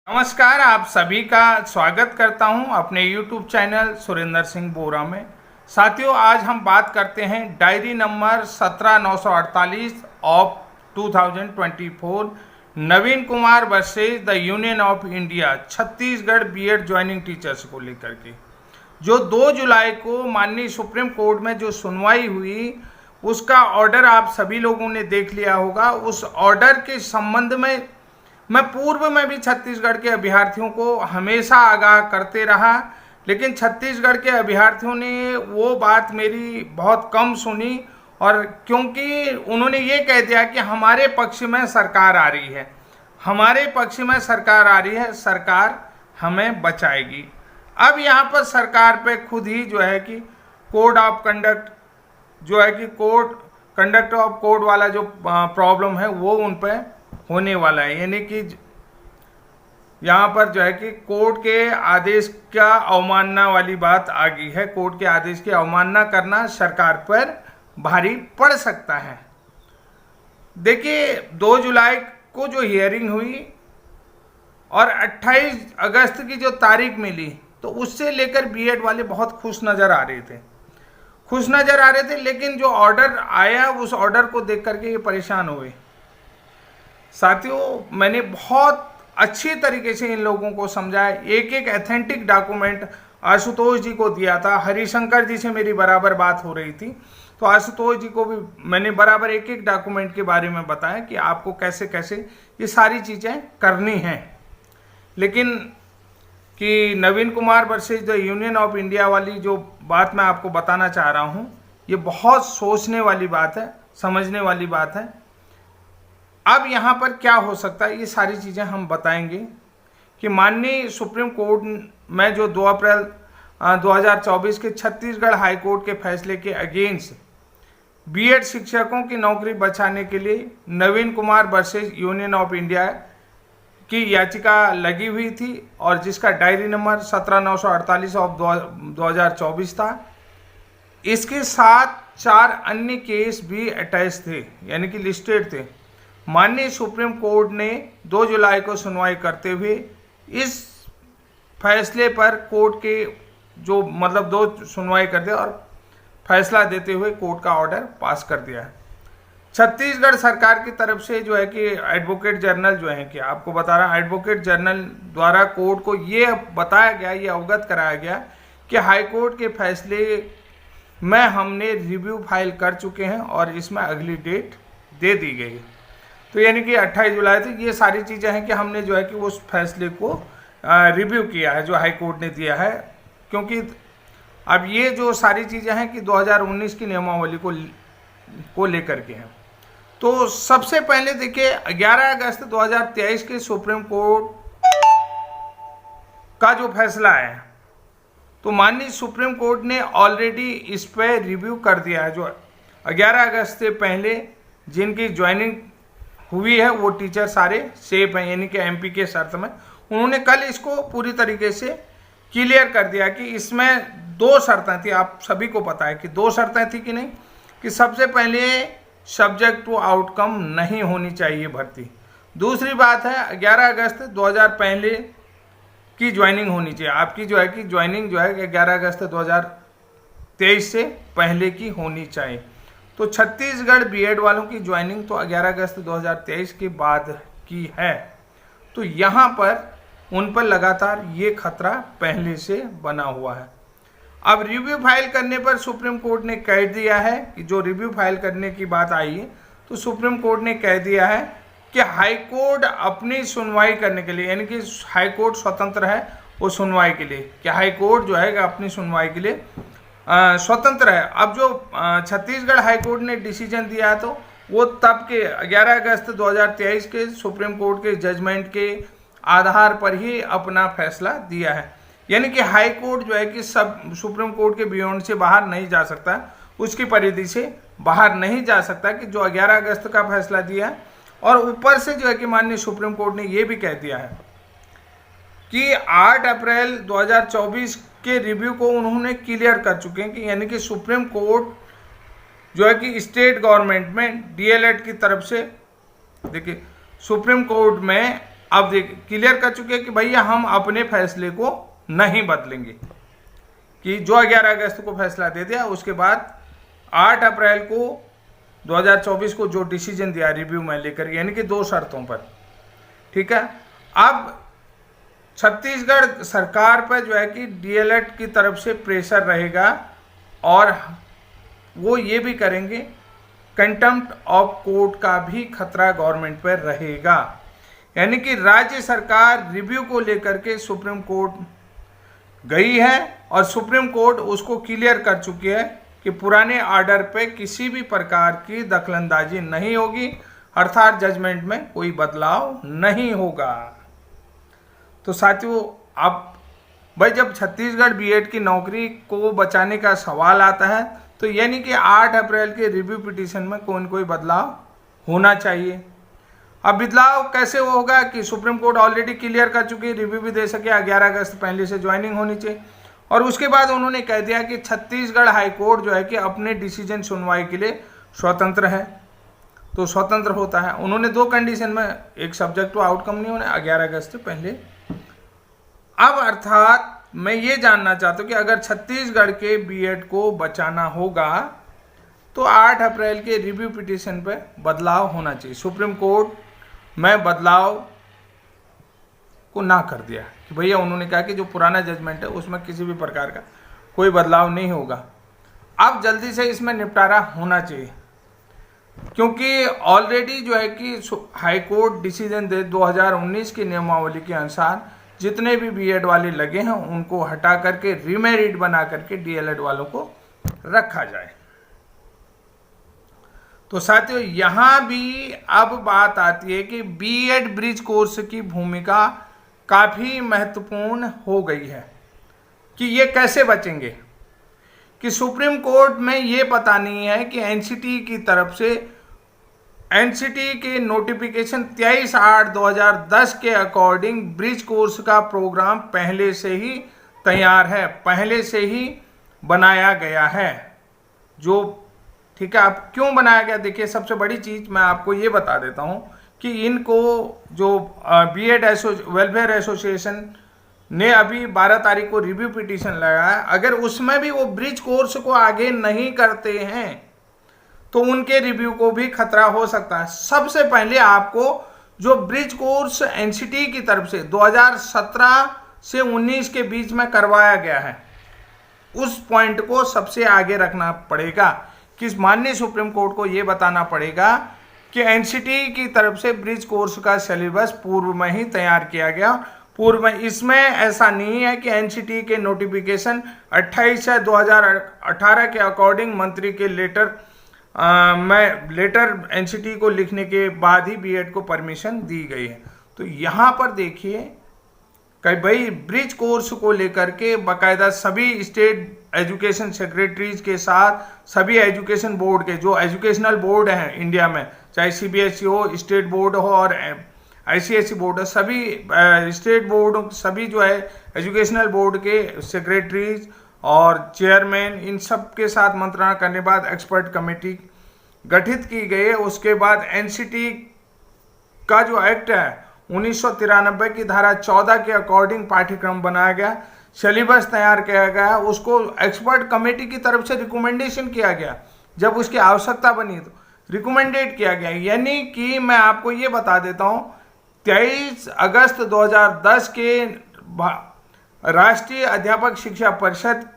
नमस्कार, आप सभी का स्वागत करता हूं अपने YouTube चैनल सुरेंद्र सिंह बोरा में। साथियों, आज हम बात करते हैं diary number 17948 of 2024 Naveen Kumar versus the union of India Chhattisgarh BEd joining teachers को लेकर के। जो 2 जुलाई को माननीय सुप्रीम कोर्ट में जो सुनवाई हुई, उसका ऑर्डर आप सभी लोगों ने देख लिया होगा। उस ऑर्डर के संबंध में मैं पूर्व में भी छत्तीसगढ़ के अभ्यर्थियों को हमेशा आगाह करते रहा, लेकिन छत्तीसगढ़ के अभ्यर्थियों ने वो बात मेरी बहुत कम सुनी। और क्योंकि उन्होंने ये कह दिया कि हमारे पक्ष में सरकार आ रही है, हमारे पक्ष में सरकार आ रही है, सरकार हमें बचाएगी। अब यहाँ पर सरकार पे खुद ही जो है कि कोड ऑफ कंडक्ट जो है कि कंडक्ट ऑफ कोड वाला जो प्रॉब्लम है वो उन पर होने वाला है। यानी कि यहाँ पर जो है कि कोर्ट के आदेश का अवमानना वाली बात आ गई है। कोर्ट के आदेश की अवमानना करना सरकार पर भारी पड़ सकता है। देखिए, 2 जुलाई को जो हियरिंग हुई और 28 अगस्त की जो तारीख मिली, तो उससे लेकर बीएड वाले बहुत खुश नज़र आ रहे थे, लेकिन जो ऑर्डर आया उस ऑर्डर को देख करके ये परेशान हुए। साथियों, मैंने बहुत अच्छी तरीके से इन लोगों को समझाया, एक एक एथेंटिक डॉक्यूमेंट आशुतोष जी को दिया था। हरिशंकर जी से मेरी बराबर बात हो रही थी, तो आशुतोष जी को भी मैंने बराबर एक एक डॉक्यूमेंट के बारे में बताया कि आपको कैसे कैसे ये सारी चीज़ें करनी हैं। लेकिन कि Naveen Kumar versus the union of India वाली जो बात मैं आपको बताना चाह रहा हूँ, ये बहुत सोचने वाली बात है, समझने वाली बात है। अब यहाँ पर क्या हो सकता है, ये सारी चीज़ें हम बताएंगे कि माननीय सुप्रीम कोर्ट में जो 2 अप्रैल 2024 के छत्तीसगढ़ हाई कोर्ट के फैसले के अगेंस्ट बीएड शिक्षकों की नौकरी बचाने के लिए Naveen Kumar versus union of India की याचिका लगी हुई थी, और जिसका डायरी नंबर 17948 ऑफ 2024 था। इसके साथ 4 अन्य केस भी अटैच थे, यानी कि लिस्टेड थे। माननीय सुप्रीम कोर्ट ने 2 जुलाई को सुनवाई करते हुए इस फैसले पर कोर्ट के जो मतलब 2 सुनवाई कर दिया और फैसला देते हुए कोर्ट का ऑर्डर पास कर दिया है। छत्तीसगढ़ सरकार की तरफ से जो है कि एडवोकेट जनरल जो है कि आपको बता रहा, एडवोकेट जनरल द्वारा कोर्ट को ये बताया गया, ये अवगत कराया गया कि हाई कोर्ट के फैसले में हमने रिव्यू फाइल कर चुके हैं और इसमें अगली डेट दे दी गई। तो यानी कि 28 जुलाई तक ये सारी चीज़ें हैं कि हमने जो है कि उस फैसले को रिव्यू किया है जो हाई कोर्ट ने दिया है। क्योंकि अब ये जो सारी चीज़ें हैं कि 2019 की नियमावली को लेकर के हैं। तो सबसे पहले देखिए, 11 अगस्त 2023 के सुप्रीम कोर्ट का जो फैसला है, तो माननीय सुप्रीम कोर्ट ने ऑलरेडी इस पर रिव्यू कर दिया है। जो 11 अगस्त से पहले जिनकी ज्वाइनिंग हुई है वो टीचर सारे सेफ हैं, यानी कि एमपी के शर्त में। उन्होंने कल इसको पूरी तरीके से क्लियर कर दिया कि इसमें 2 शर्तें थी। आप सभी को पता है कि 2 शर्तें थी कि नहीं, कि सबसे पहले सब्जेक्ट टू आउटकम नहीं होनी चाहिए भर्ती। दूसरी बात है 11 अगस्त 2000 पहले की ज्वाइनिंग होनी चाहिए। आपकी जो है कि ज्वाइनिंग जो है 11 अगस्त 2023 से पहले की होनी चाहिए। तो छत्तीसगढ़ बीएड वालों की ज्वाइनिंग तो 11 अगस्त 2023 के बाद की है। तो यहाँ पर उन पर लगातार ये खतरा पहले से बना हुआ है। अब रिव्यू फाइल करने पर सुप्रीम कोर्ट ने कह दिया है कि जो रिव्यू फाइल करने की बात आई है, तो सुप्रीम कोर्ट ने कह दिया है कि हाई कोर्ट अपनी सुनवाई करने के लिए, यानी कि हाई कोर्ट स्वतंत्र है वो सुनवाई के लिए, कि हाई कोर्ट जो है अपनी सुनवाई के लिए स्वतंत्र है। अब जो छत्तीसगढ़ हाई कोर्ट ने डिसीजन दिया है, तो वो तब के 11 अगस्त 2023 के सुप्रीम कोर्ट के जजमेंट के आधार पर ही अपना फैसला दिया है। यानी कि हाई कोर्ट जो है कि सब सुप्रीम कोर्ट के बियॉन्ड से बाहर नहीं जा सकता, उसकी परिधि से बाहर नहीं जा सकता कि जो 11 अगस्त का फैसला दिया है। और ऊपर से जो है कि माननीय सुप्रीम कोर्ट ने ये भी कह दिया है कि 8 अप्रैल 2024 के रिव्यू को उन्होंने क्लियर कर चुके हैं, कि यानी कि सुप्रीम कोर्ट जो है कि स्टेट गवर्नमेंट में डीएलएड की तरफ से, देखिए सुप्रीम कोर्ट में अब देख क्लियर कर चुके हैं कि भैया हम अपने फैसले को नहीं बदलेंगे, कि जो 11 अगस्त को फैसला दे दिया उसके बाद 8 अप्रैल को 2024 को जो डिसीजन दिया रिव्यू में लेकर, यानी कि 2 शर्तों पर, ठीक है। अब छत्तीसगढ़ सरकार पर जो है कि डीएलएड की तरफ से प्रेशर रहेगा और वो ये भी करेंगे, कंटेम्प्ट ऑफ कोर्ट का भी खतरा गवर्नमेंट पर रहेगा। यानी कि राज्य सरकार रिव्यू को लेकर के सुप्रीम कोर्ट गई है और सुप्रीम कोर्ट उसको क्लियर कर चुकी है कि पुराने ऑर्डर पे किसी भी प्रकार की दखलंदाजी नहीं होगी, अर्थात जजमेंट में कोई बदलाव नहीं होगा। तो साथियों, अब भाई जब छत्तीसगढ़ बीएड की नौकरी को बचाने का सवाल आता है तो यानी कि 8 अप्रैल के रिव्यू पिटीशन में कोई न कोई बदलाव होना चाहिए। अब बदलाव कैसे होगा कि सुप्रीम कोर्ट ऑलरेडी क्लियर कर चुकी है, रिव्यू भी दे सके, 11 अगस्त पहले से ज्वाइनिंग होनी चाहिए। और उसके बाद उन्होंने कह दिया कि छत्तीसगढ़ हाईकोर्ट जो है कि अपने डिसीजन सुनवाई के लिए स्वतंत्र है, तो स्वतंत्र होता है। उन्होंने 2 कंडीशन में, एक सब्जेक्ट टू आउटकम नहीं होने 11 अगस्त से पहले। अब अर्थात मैं ये जानना चाहता हूँ कि अगर छत्तीसगढ़ के बीएड को बचाना होगा तो 8 अप्रैल के रिव्यू पिटीशन पे बदलाव होना चाहिए। सुप्रीम कोर्ट में बदलाव को ना कर दिया कि भैया उन्होंने कहा कि जो पुराना जजमेंट है उसमें किसी भी प्रकार का कोई बदलाव नहीं होगा। अब जल्दी से इसमें निपटारा होना चाहिए, क्योंकि ऑलरेडी जो है कि हाई कोर्ट डिसीजन दे 2019 की नियमावली के अनुसार जितने भी बीएड वाले लगे हैं उनको हटा करके रीमेरिट बना करके डीएलएड वालों को रखा जाए। तो साथियों, यहां भी अब बात आती है कि बीएड ब्रिज कोर्स की भूमिका काफी महत्वपूर्ण हो गई है कि ये कैसे बचेंगे, कि सुप्रीम कोर्ट में ये पता नहीं है कि एनसीटी की तरफ से एनसीटी के नोटिफिकेशन 23/8/2010 के अकॉर्डिंग ब्रिज कोर्स का प्रोग्राम पहले से ही तैयार है, पहले से ही बनाया गया है। जो ठीक है, अब क्यों बनाया गया, देखिए सबसे बड़ी चीज मैं आपको ये बता देता हूं कि इनको जो बीएड वेलफेयर एसोसिएशन ने अभी 12 तारीख को रिव्यू पिटीशन लगाया, अगर उसमें भी वो ब्रिज कोर्स को आगे नहीं करते हैं तो उनके रिव्यू को भी खतरा हो सकता है। सबसे पहले आपको जो ब्रिज कोर्स एनसीटी की तरफ से 2017 से 19 के बीच में करवाया गया है, उस पॉइंट को सबसे आगे रखना पड़ेगा कि माननीय सुप्रीम कोर्ट को यह बताना पड़ेगा कि एनसीटी की तरफ से ब्रिज कोर्स का सिलेबस पूर्व में ही तैयार किया गया। पूर्व में इसमें ऐसा नहीं है कि एनसीटी के नोटिफिकेशन 28/2018 के अकॉर्डिंग मंत्री के लेटर एनसीटी को लिखने के बाद ही बीएड को परमिशन दी गई है। तो यहाँ पर देखिए कि भाई ब्रिज कोर्स को लेकर के बाकायदा सभी स्टेट एजुकेशन सेक्रेटरीज के साथ सभी एजुकेशन बोर्ड के जो एजुकेशनल बोर्ड हैं इंडिया में, चाहे सीबीएसई हो, स्टेट बोर्ड हो और आईसीएसई बोर्ड हो, सभी स्टेट बोर्ड, सभी जो है एजुकेशनल बोर्ड के सेक्रेटरीज और चेयरमैन, इन सब के साथ मंत्रणा करने बाद एक्सपर्ट कमेटी गठित की गई है। उसके बाद एनसीटी का जो एक्ट है 1993 की धारा 14 के अकॉर्डिंग पाठ्यक्रम बनाया गया, सिलेबस तैयार किया गया, उसको एक्सपर्ट कमेटी की तरफ से रिकमेंडेशन किया गया, जब उसकी आवश्यकता बनी तो रिकमेंडेड किया गया। यानी कि मैं आपको ये बता देता हूं 23 अगस्त 2010 के राष्ट्रीय अध्यापक शिक्षा परिषद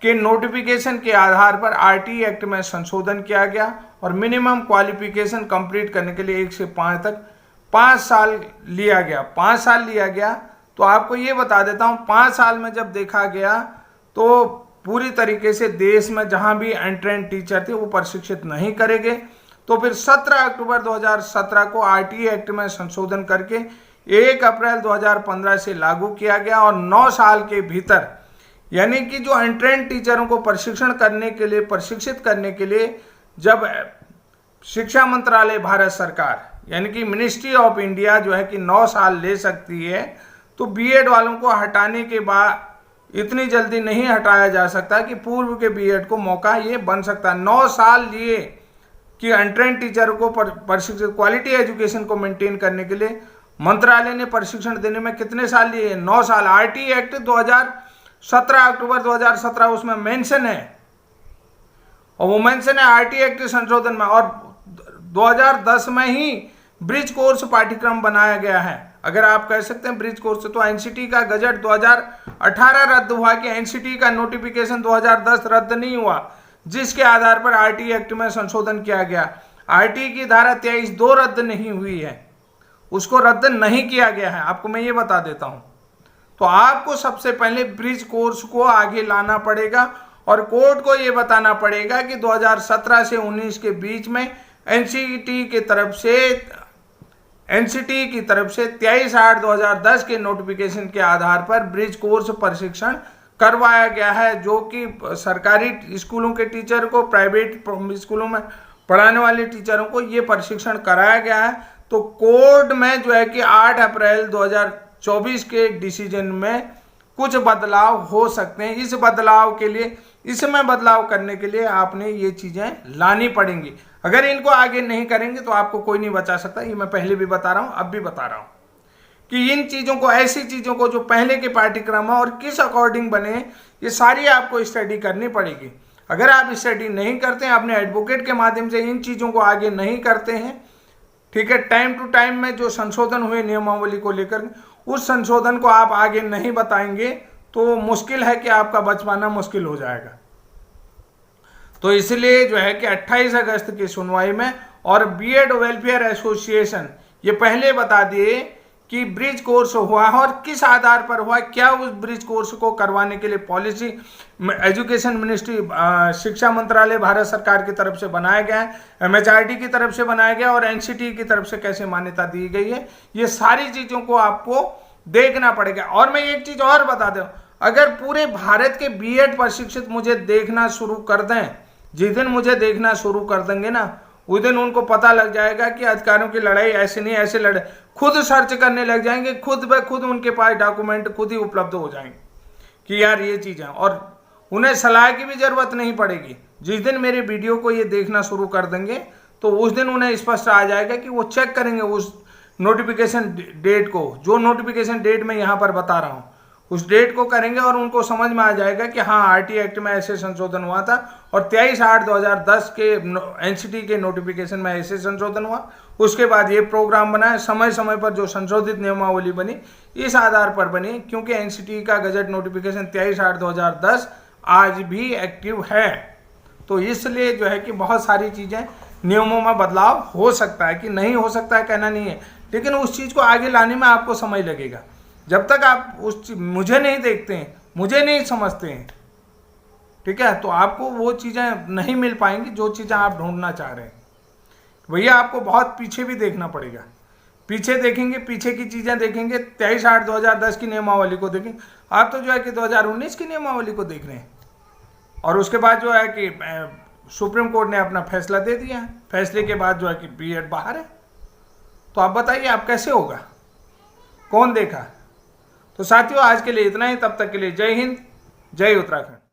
के नोटिफिकेशन के आधार पर आरटी एक्ट में संशोधन किया गया और मिनिमम क्वालिफिकेशन कंप्लीट करने के लिए 1 से 5 तक 5 साल लिया गया। 5 साल लिया गया तो आपको ये बता देता हूं 5 साल में जब देखा गया तो पूरी तरीके से देश में जहां भी एंट्रेंस टीचर थे वो प्रशिक्षित नहीं करेंगे। तो फिर 17 अक्टूबर 2017 को आरटी एक्ट में संशोधन करके 1 अप्रैल 2015 से लागू किया गया और 9 साल के भीतर, यानी कि जो एंट्रेंस टीचरों को प्रशिक्षित करने के लिए जब शिक्षा मंत्रालय भारत सरकार यानी कि मिनिस्ट्री ऑफ इंडिया जो है कि 9 साल ले सकती है, तो बीएड वालों को हटाने के बाद इतनी जल्दी नहीं हटाया जा सकता कि पूर्व के बीएड को मौका ये बन सकता है। 9 साल लिए कि एंट्रेंस टीचर को प्रशिक्षित क्वालिटी एजुकेशन को मेंटेन करने के लिए मंत्रालय ने प्रशिक्षण देने में कितने साल लिए? 9 साल। आरटी एक्ट 2017 अक्टूबर 2017 उसमें मेंशन है, और वो मेंशन है आरटी एक्ट के संशोधन में, और 2010 में ही ब्रिज कोर्स पाठ्यक्रम बनाया गया है। अगर आप कह सकते हैं ब्रिज कोर्स, तो एनसीटी का गजट 2018 रद्द हुआ कि एनसीटी का नोटिफिकेशन 2010 रद्द नहीं हुआ, जिसके आधार पर आरटी एक्ट में संशोधन किया गया। आरटी की धारा 23(2) रद्द नहीं हुई है, उसको रद्द नहीं किया गया है, आपको मैं ये बता देता हूं। तो आपको सबसे पहले ब्रिज कोर्स को आगे लाना पड़ेगा, और कोर्ट को ये बताना पड़ेगा कि 2017 से 19 के बीच में एनसीटी की तरफ से 23/8/2010 के नोटिफिकेशन के आधार पर ब्रिज कोर्स प्रशिक्षण करवाया गया है, जो कि सरकारी स्कूलों के टीचर को, प्राइवेट स्कूलों में पढ़ाने वाले टीचरों को ये प्रशिक्षण कराया गया है। तो कोर्ट में जो है कि 8 अप्रैल 2024 के डिसीजन में कुछ बदलाव हो सकते हैं। इस बदलाव के लिए, इसमें बदलाव करने के लिए आपने ये चीजें लानी पड़ेंगी। अगर इनको आगे नहीं करेंगे तो आपको कोई नहीं बचा सकता। ये मैं पहले भी बता रहा हूं, अब भी बता रहा हूं कि इन चीजों को, ऐसी चीजों को जो पहले के पाठ्यक्रम है और किस अकॉर्डिंग बने, ये सारी आपको स्टडी करनी पड़ेगी। अगर आप स्टडी नहीं करते हैं, अपने एडवोकेट के माध्यम से इन चीजों को आगे नहीं करते हैं, ठीक है, टाइम टू टाइम में जो संशोधन हुए नियमावली को लेकर, उस संशोधन को आप आगे नहीं बताएंगे तो मुश्किल है कि आपका बच पाना मुश्किल हो जाएगा। तो इसलिए जो है कि 28 अगस्त की सुनवाई में, और बीएड वेलफेयर एसोसिएशन ये पहले बता दिए कि ब्रिज कोर्स हुआ है और किस आधार पर हुआ, क्या उस ब्रिज कोर्स को करवाने के लिए पॉलिसी एजुकेशन मिनिस्ट्री, शिक्षा मंत्रालय भारत सरकार की तरफ से बनाया गया है, एमएचआरडी की तरफ से बनाया गया, और एनसीटी की तरफ से कैसे मान्यता दी गई है, ये सारी चीजों को आपको देखना पड़ेगा। और मैं एक चीज और बता दूं, अगर पूरे भारत के बीएड प्रशिक्षित मुझे देखना शुरू कर दें, जिस दिन मुझे देखना शुरू कर देंगे ना, उस दिन उनको पता लग जाएगा कि अधिकारियों की लड़ाई ऐसे नहीं, ऐसे लड़ाई, खुद सर्च करने लग जाएंगे, खुद ब खुद उनके पास डॉक्यूमेंट खुद ही उपलब्ध हो जाएंगे कि यार ये चीज़ है, और उन्हें सलाह की भी जरूरत नहीं पड़ेगी। जिस दिन मेरे वीडियो को ये देखना शुरू कर देंगे तो उस दिन उन्हें स्पष्ट आ जाएगा कि वो चेक करेंगे उस नोटिफिकेशन डेट को, जो नोटिफिकेशन डेट मैं यहाँ पर बता रहा हूँ, उस डेट को करेंगे, और उनको समझ में आ जाएगा कि हाँ आरटी एक्ट में ऐसे संशोधन हुआ था, और 23/8/2010 के एनसीटी के नोटिफिकेशन में ऐसे संशोधन हुआ। उसके बाद ये प्रोग्राम बना है, समय समय पर जो संशोधित नियमावली बनी इस आधार पर बनी, क्योंकि एनसीटी का गजट नोटिफिकेशन 23/8/2010 आज भी एक्टिव है। तो इसलिए जो है कि बहुत सारी चीज़ें, नियमों में बदलाव हो सकता है, कि नहीं हो सकता है कहना नहीं है, लेकिन उस चीज़ को आगे लाने में आपको समय लगेगा। जब तक आप मुझे नहीं देखते हैं, मुझे नहीं समझते हैं, ठीक है, तो आपको वो चीज़ें नहीं मिल पाएंगी जो चीज़ें आप ढूंढना चाह रहे हैं। भैया आपको बहुत पीछे भी देखना पड़ेगा, पीछे देखेंगे, पीछे की चीज़ें देखेंगे, 23/8/2010 की नियमावली को देखेंगे, आप तो जो है कि 2019 की नियमावली को देख रहे हैं। और उसके बाद जो है कि सुप्रीम कोर्ट ने अपना फैसला दे दिया है, फैसले के बाद जो है कि बीएड बाहर है। तो आप बताइए आप कैसे होगा, कौन देखा। तो साथियों आज के लिए इतना ही, तब तक के लिए जय हिंद, जय उत्तराखंड।